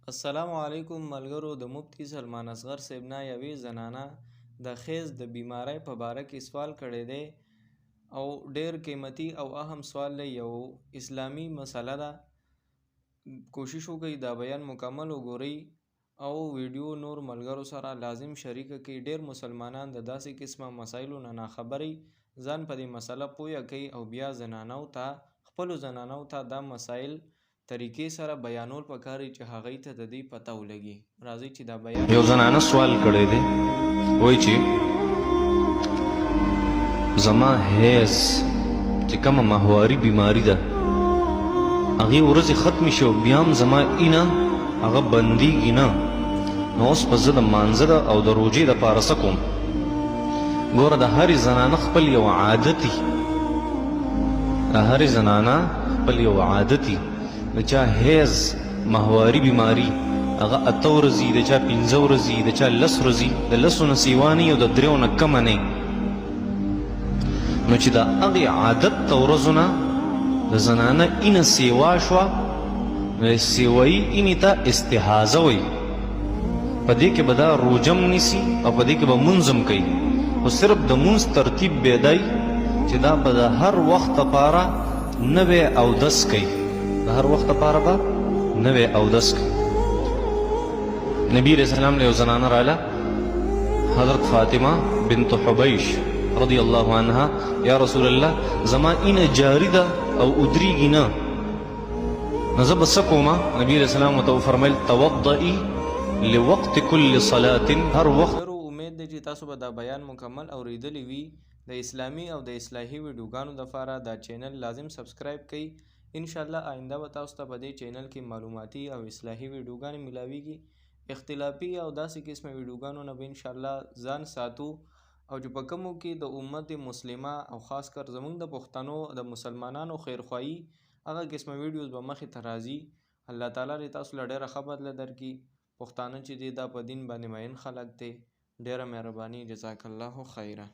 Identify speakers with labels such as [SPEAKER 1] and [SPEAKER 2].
[SPEAKER 1] السلام علیکم ملګرو. د مفتی سلمان اصغر صاحب نه یوې زنانه د خیز د بیماری په باره کې سوال کړی دی او ډیر قیمتي او اهم سوال دی. یو اسلامی مسله ده. کوشش وکړئ دا بیان مکمل وګورئ او ویډیو نور ملګرو سره لازم شریک کړئ. ډیر مسلمانان د داسې قسمه مسایلو نه ناخبري ځان په دې مسله پوهه کوي او بیا خپلو زنانو ته دا مسایل طریقې سره بیانول پکار چې هغوی ته د دې پته ولګي. راځئ چې دا بیان.
[SPEAKER 2] یو زنانه سوال کړی دی، وایي چې زما حیض چې کومه ماهواري بیماري ده هغې ورځې ختمې شي او بیا هم زما اینه هغه بندیږي نه، نو اوس په زه د مانځه او د روژې دپاره څه کوم؟ ګوره د هرې زنانه خپل یو عادت وي، د هرې زنانه خپل یو عادت وي. د چا حیض ماهواري بیماري هغه 8 ورځې، د چا 15 ورځې، د چا 10 ورځې، د 10 نه سیوا نه او د 3 نه کمه نه. نو چې د هغې عادت د ورځو نه د زنانه اینه سیوا شوه نو سیوایي اینې ته استحاضه وایي. په دې کې به دا روژه هم نیسي او په دې کې به مونځ هم کوي، خو صرف د مونځ ترتیب به دی چې دا به د هر وخت لپاره نوی اودس کوي، د هر وخت لپاره به نوی اودس کوي. نبی علیہ السلام له یو زنانه راله، حضرت فاطمه بنت حبیش رضی الله عنها، یا رسول الله زما اینه جاری ده او ادریږي نه، نو زه به څه کومه؟ نبی علیہ السلام ورته وفرمیل توضئي لوقت كل صلاة، هر وخت.
[SPEAKER 1] امید دی چې تاسو به دا بیان مکمل اوریدلی وي. د اسلامي او د اصلاحي ویډیوګانو دپاره دا چینل لازم سبسکرایب کړئ. انشاءالله آینده به تاسو ته په دې چینل کې معلوماتي او اصلاحي ویډیوګانې ملاویږي. اختلافي او داسې قسمه ویډیوګانو نه به انشاءالله ځان ساتو او چې په کومو کې د امت مسلمه او خاص کر زموږ د پښتنو د مسلمانانو خیرخواهي هغه قسمه ویډیوز به مخې ته راځي. الله تعالی دې تاسو له ډېره ښه بدله درکړي. پښتانه چې دی دا په دین باندې مین خلک دی. ډېره مهرباني. جزاک الله خیره.